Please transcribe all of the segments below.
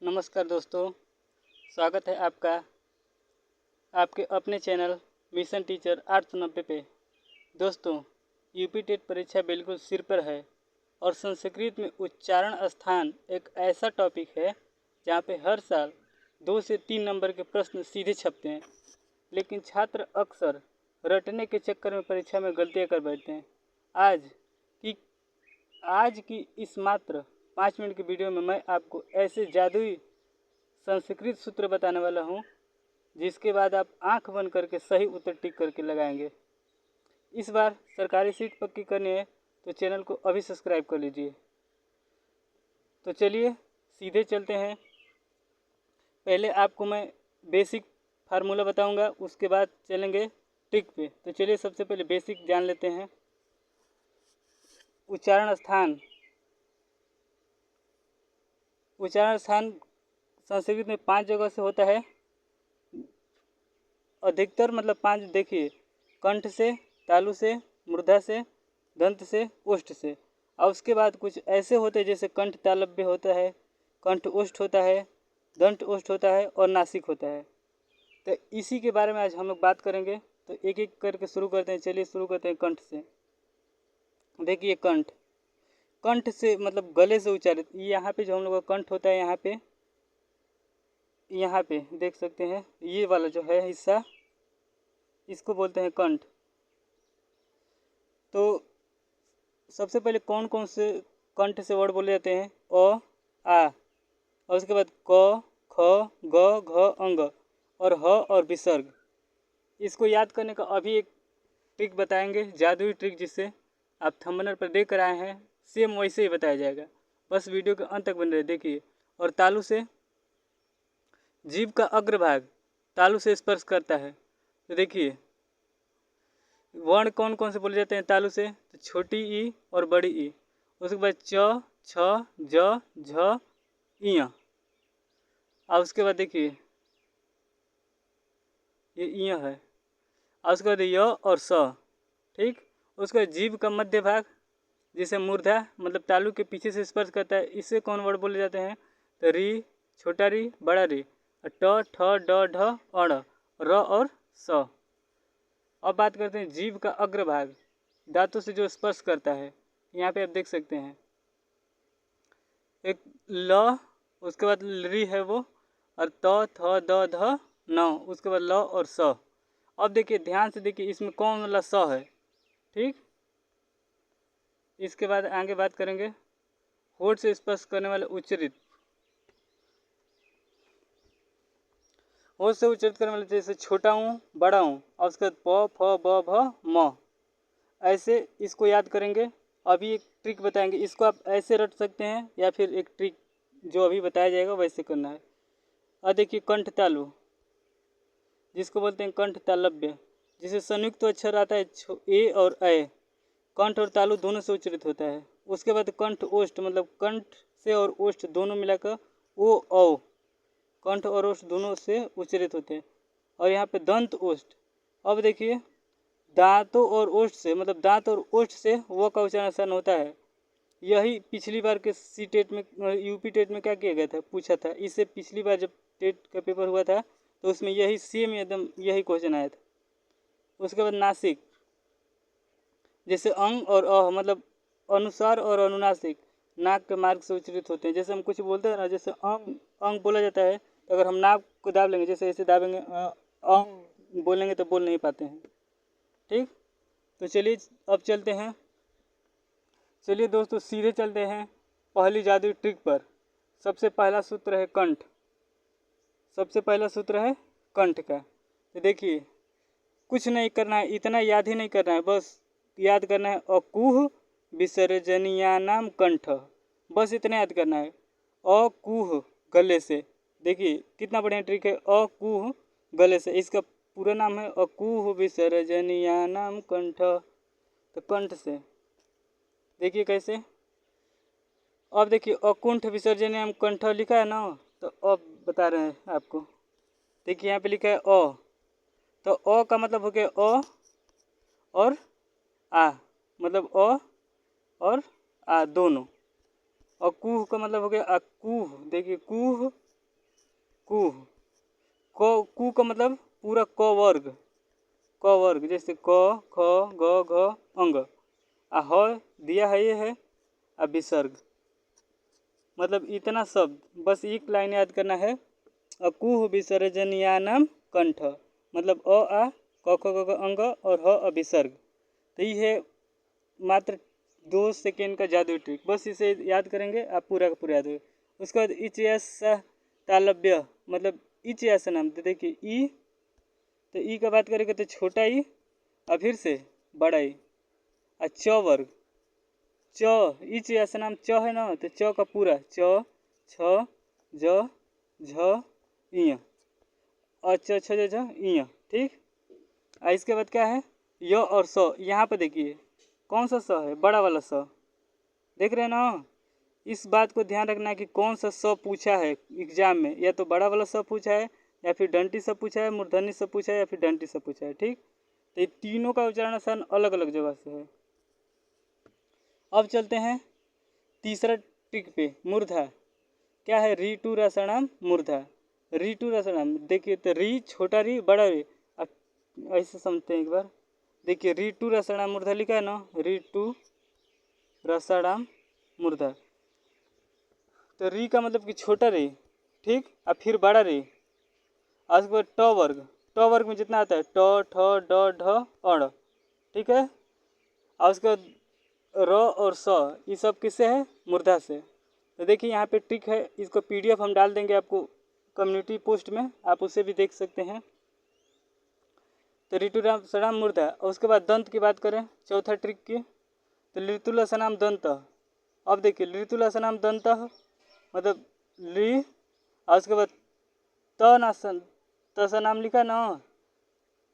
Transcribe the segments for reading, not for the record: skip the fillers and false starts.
नमस्कार दोस्तों, स्वागत है आपका आपके अपने चैनल मिशन टीचर 890 पे। दोस्तों, यूपी टेट परीक्षा बिल्कुल सिर पर है और संस्कृत में उच्चारण स्थान एक ऐसा टॉपिक है जहाँ पे हर साल 2 से 3 नंबर के प्रश्न सीधे छपते हैं, लेकिन छात्र अक्सर रटने के चक्कर में परीक्षा में गलतियाँ कर बैठते हैं। आज की इस मात्र 5 मिनट की वीडियो में मैं आपको ऐसे जादुई संस्कृत सूत्र बताने वाला हूँ जिसके बाद आप आंख बंद करके सही उत्तर टिक करके लगाएंगे। इस बार सरकारी सीट पक्की करनी है तो चैनल को अभी सब्सक्राइब कर लीजिए। तो चलिए सीधे चलते हैं। पहले आपको मैं बेसिक फार्मूला बताऊंगा, उसके बाद चलेंगे ट्रिक पे। तो चलिए सबसे पहले बेसिक जान लेते हैं। उच्चारण स्थान संस्कृत में 5 जगह से होता है। अधिकतर मतलब 5 देखिए, कंठ से, तालु से, मूर्धा से, दंत से, ओष्ठ से। और उसके बाद कुछ ऐसे होते हैं जैसे कंठ तालव्य होता है, कंठ ओष्ठ होता है, दंत ओष्ठ होता है और नासिक होता है। तो इसी के बारे में आज हम लोग बात करेंगे। तो एक एक करके शुरू करते हैं। चलिए शुरू करते हैं कंठ से। देखिए कंठ से मतलब गले से उच्चारित। यहाँ पे जो हम लोग का कंठ होता है, यहाँ पे देख सकते हैं, ये वाला जो है हिस्सा, इसको बोलते हैं कंठ। तो सबसे पहले कौन कौन से कंठ से वर्ड बोले जाते हैं? अ, आ, और उसके बाद क, ख, ग, घ, अंग और ह और विसर्ग। इसको याद करने का अभी एक ट्रिक बताएंगे, जादुई ट्रिक, जिससे आप थंबनेल पर देख कर आए हैं, सेम वैसे ही बताया जाएगा। बस वीडियो के अंत तक बने रहे। देखिए, और तालु से जीभ का अग्रभाग तालु से स्पर्श करता है। तो देखिए वर्ण कौन कौन से बोले जाते हैं तालु से? तो छोटी ई और बड़ी ई। उसके बाद च, छ, ज, झ, इय। और उसके बाद देखिए ये इय है। और उसके बाद य और स। ठीक। उसके बाद जीभ का मध्य भाग, जिसे मूर्धा मतलब तालु के पीछे से स्पर्श करता है, इससे कौन वर्ड बोले जाते हैं? तो री, छोटा री, बड़ा री, ट, ठ, ड, ढ, अण, र और स। अब बात करते हैं जीभ का अग्रभाग, दांतों से जो स्पर्श करता है। यहाँ पे आप देख सकते हैं एक ल, उसके बाद री है वो, और त, थ, द, ध, न, उसके बाद ल और स। अब देखिए ध्यान से देखिए, इसमें कौन वाला स है? ठीक। इसके बाद आगे बात करेंगे होठ से स्पर्श करने वाले उच्चरित। होठ से उच्चरित करने वाले जैसे छोटा हूँ, बड़ा हूँ, और उसके बाद प, फ, ब, भ, म। ऐसे इसको याद करेंगे। अभी एक ट्रिक बताएंगे, इसको आप ऐसे रट सकते हैं या फिर एक ट्रिक जो अभी बताया जाएगा वैसे करना है। और देखिए कंठ तालु, जिसको बोलते हैं कंठ तालव्य, जिसे संयुक्त अक्षर आता है ए और ए। कंठ और तालु दोनों से उच्चरित होता है। उसके बाद कंठ ओष्ठ, मतलब कंठ से और ओष्ठ दोनों मिलाकर ओ औ। कंठ और ओष्ठ दोनों से उच्चरित होते हैं। और यहाँ पे दंत ओष्ठ। अब देखिए दांतों और ओष्ठ से, मतलब दांत और ओष्ठ से वो का उच्चारण आसान होता है। यही पिछली बार के सी टेट में, यूपी टेट में क्या किया गया था, पूछा था। इससे पिछली बार जब टेट का पेपर हुआ था तो उसमें यही सेम एकदम यही क्वेश्चन आया था। उसके बाद नासिक, जैसे अंग और अ, मतलब अनुसार और अनुनासिक नाक के मार्ग से उच्चरित होते हैं। जैसे हम कुछ बोलते हैं ना, जैसे अंग अंग बोला जाता है, तो अगर हम नाक को दाब लेंगे, जैसे ऐसे दाबेंगे अंग बोलेंगे तो बोल नहीं पाते हैं। ठीक। तो चलिए अब चलते हैं। चलिए दोस्तों सीधे चलते हैं पहली जादुई ट्रिक पर। सबसे पहला सूत्र है कंठ। सबसे पहला सूत्र है कंठ का। तो देखिए कुछ नहीं करना है, इतना याद ही नहीं करना है, बस याद करना है अकुह विसर्जनीयानाम कंठ। बस इतना याद करना है। अकुह गले से। देखिए कितना बढ़िया ट्रिक है, अकुह गले से। इसका पूरा नाम है अकुह विसर्जनीयानाम कंठ। तो कंठ से देखिए कैसे। अब देखिए अकुंठ विसर्जनीयम कंठ लिखा है ना, तो अब बता रहे हैं आपको। देखिए यहाँ पे लिखा है अ, तो अ का मतलब हो गया अ और आ, मतलब अ और आ दोनों। और कुह का मतलब हो गया अकुह। देखिए कुह कुह, कु का मतलब पूरा क वर्ग, क वर्ग जैसे क ख ग घ अंग। ह दिया है ये है विसर्ग, मतलब इतना शब्द बस एक लाइन याद करना है। अकुह विसर्जनीयानाम कंठ, मतलब अ आ क ख ग घ अंग और ह विसर्ग। तो ये है मात्र 2 सेकेंड का जादू ट्रिक, बस इसे याद करेंगे आप पूरा का पूरा याद होगा। उसके बाद इच यस तालव्य, मतलब इच यस नाम। तो देखिए ई, तो ई का बात करेंगे तो छोटा ई और फिर से बड़ा ई। और च वर्ग, च इच यस नाम च है ना, तो च का पूरा च छ ज झ इय, अच्छा अच्छा अच्छा इय, ठीक। इसके बाद क्या है य और स। यहाँ पे देखिए कौन सा स है, बड़ा वाला स, देख रहे हैं ना। इस बात को ध्यान रखना है कि कौन सा स पूछा है एग्जाम में, या तो बड़ा वाला स पूछा है, या फिर डंटी स पूछा है, मूर्धन्य स पूछा है, या फिर डंटी स पूछा है, ठीक। तो ये तीनों का उच्चारण आसान अलग अलग जगह से है। अब चलते हैं तीसरा ट्रिक पे, मूर्धा। क्या है, री टू रसणाम मूर्धा, री टू रसणाम। देखिए तो री छोटा री बड़ा री, ऐसे समझते हैं एक बार। देखिए री टू रसणाम मूर्धा लिखा है ना, री टू रसणाम मूर्धा। तो री का मतलब कि छोटा री, ठीक, और फिर बड़ा री। और उसके बाद ट वर्ग, ट वर्ग में जितना आता है ट ठ ड ढ अण, ठीक है। और उसके बाद र और स, ये सब किससे है, मूर्धा से। तो देखिए यहाँ पे ट्रिक है, इसको PDF हम डाल देंगे आपको कम्युनिटी पोस्ट में, आप उसे भी देख सकते हैं। तो ऋतु सनाम मूर्धा। और उसके बाद दंत की बात करें चौथा ट्रिक की, तो ऋतुलसनाम दंत। अब देखिए ऋतुलसनाम दंत मतलब ली, और उसके बाद तनासन तसा नाम लिखा ना,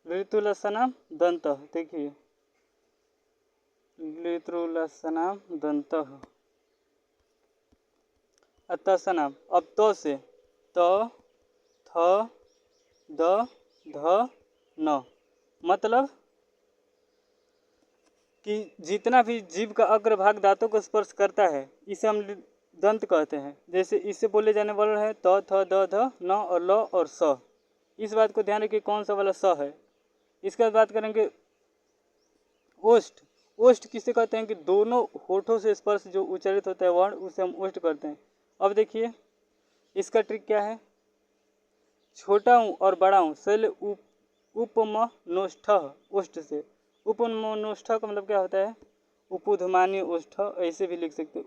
ऋतुलसनाम दंत। देखिए ऋतुलसनाम दंत तसनाम। अब तो से त थ द ध न, मतलब कि जितना भी जीव का अग्रभाग दांतों को स्पर्श करता है इसे हम दंत कहते हैं। जैसे इससे बोले जाने वाला है त थ द ध न और ल और स। इस बात को ध्यान रखिए कौन सा वाला स है। इसके बाद बात करेंगे ओष्ठ। ओष्ठ किसे कहते हैं कि दोनों होठों से स्पर्श जो उच्चारित होता है वर्ण, उसे हम ओष्ठ करते हैं। अब देखिए इसका ट्रिक क्या है, छोटा हूँ और बड़ा हूँ शैल उपमनोष्ठ ओष्ठ से। उपमनोष्ठ का मतलब क्या होता है, उपुधमान्य ओष्ठ, ऐसे भी लिख सकते हैं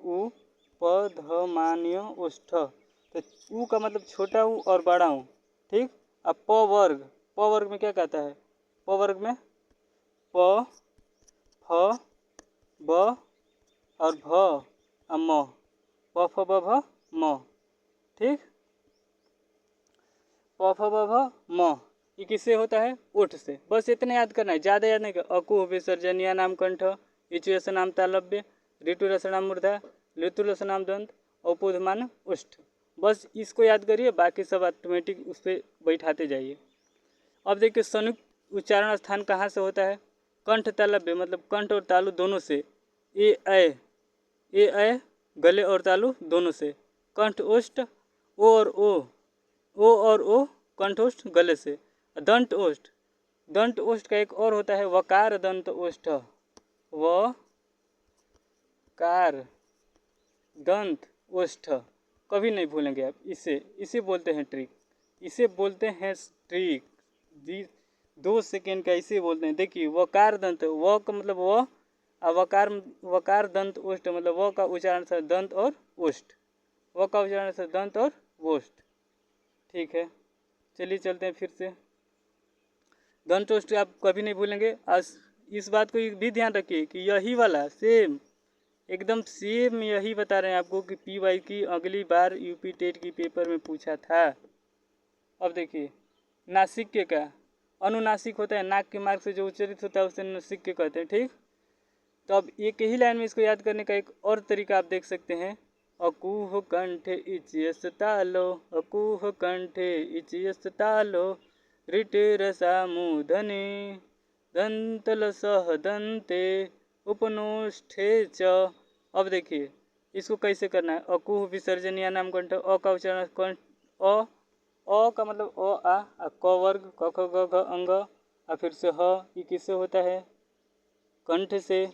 उपधमान्य ओष्ठ। तो उ का मतलब छोटा हूँ और बड़ा हूँ, ठीक। अब प वर्ग, प वर्ग में क्या कहता है, प वर्ग में प फ ब और भ और म, प फ ब भ म, ठीक। प फ ब भ म, ये किससे होता है, ओठ से। बस इतना याद करना है, ज़्यादा याद नहीं कर। अकुह विसर्जनीय नाम कंठ, इचुयस नाम तालव्य, ऋतु रसनाम मूर्धा, ऋतु रसनाम दंत, औपुधमान उष्ठ। बस इसको याद करिए, बाकी सब ऑटोमेटिक उस पर बैठाते जाइए। अब देखिए संयुक्त उच्चारण स्थान कहाँ से होता है, कंठ तालव्य, मतलब कंठ और तालु दोनों से। ए गले और तालु दोनों से। कंठ ओष्ठ, ओ और ओ कंठोष्ठ गले से। दंत ओष्ठ, दंत ओष्ठ का एक और होता है वकार दंत ओष्ठ, वकार दंत ओष्ठ, कभी नहीं भूलेंगे आप इसे। इसे बोलते हैं ट्रिक, इसे बोलते हैं ट्रिक जी। 2 सेकेंड का इसे बोलते हैं। देखिए वकार दंत, व का मतलब व, वकार वकार दंत ओष्ठ, मतलब व का उच्चारण से दंत और ओष्ठ, व का उच्चारण से दंत और ओष्ठ, ठीक है। चलिए चलते हैं फिर से। दंत ओष्ठ आप कभी नहीं भूलेंगे। आज इस बात को भी ध्यान रखिए कि यही वाला सेम, एकदम सेम यही बता रहे हैं आपको कि PY की अगली बार UP टेट की पेपर में पूछा था। अब देखिए नासिक्य का, अनुनासिक होता है, नाक के मार्ग से जो उच्चारित होता है उसे नासिक्य कहते हैं, ठीक। तो अब एक ही लाइन में इसको याद करने का एक और तरीका आप देख सकते हैं। अकुह कंठे इचियस तालो, अकुह कंठे इचियस तालो, ऋटिरसामूधने दंतल सह दंते उपनोष्ठे च। अब देखिए इसको कैसे करना है। अकुह विसर्जनीय नाम कंठ, अ का उच्चारण कंठ अ अ का मतलब आ क वर्ग क ख ग घ अंग और फिर से ह, ये किससे होता है? कंठ से।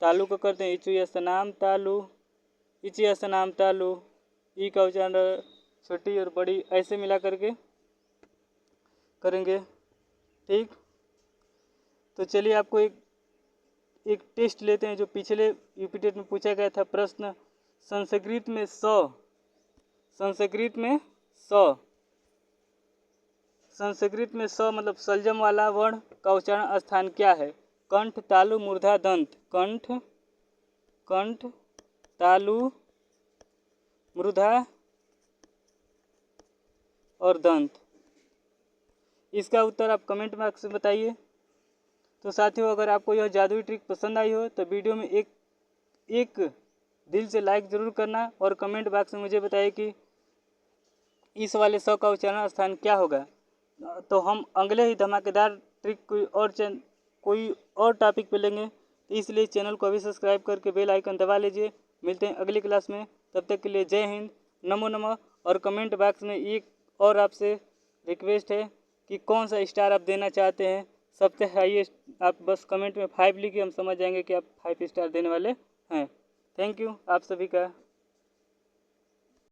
तालु को करते हैं इचु यस्तनाम तालु, इचु यस्तनाम तालु। ई का उच्चारण छोटी और बड़ी ऐसे मिला करके करेंगे। ठीक, तो चलिए आपको एक टेस्ट लेते हैं जो पिछले यूपी टेट में पूछा गया था प्रश्न। संस्कृत में संस्कृत में स मतलब सलजम वाला वर्ण का उच्चारण स्थान क्या है? कंठ, तालु, मूर्धा, दंत। कंठ, तालु, मूर्धा और दंत। इसका उत्तर आप कमेंट बॉक्स में बताइए। तो साथियों, अगर आपको यह जादुई ट्रिक पसंद आई हो तो वीडियो में एक दिल से लाइक ज़रूर करना और कमेंट बॉक्स में मुझे बताइए कि इस वाले स का उच्चारण स्थान क्या होगा। तो हम अगले ही धमाकेदार ट्रिक कोई और टॉपिक पे लेंगे, तो इसलिए चैनल को अभी सब्सक्राइब करके बेल आइकन दबा लीजिए। मिलते हैं अगली क्लास में, तब तक के लिए जय हिंद, नमो नमः। और कमेंट बॉक्स में एक और आपसे रिक्वेस्ट है कि कौन सा स्टार आप देना चाहते हैं। सबसे हाईएस्ट आप बस कमेंट में 5 लिखिए, हम समझ जाएंगे कि आप 5 स्टार देने वाले हैं। थैंक यू आप सभी का।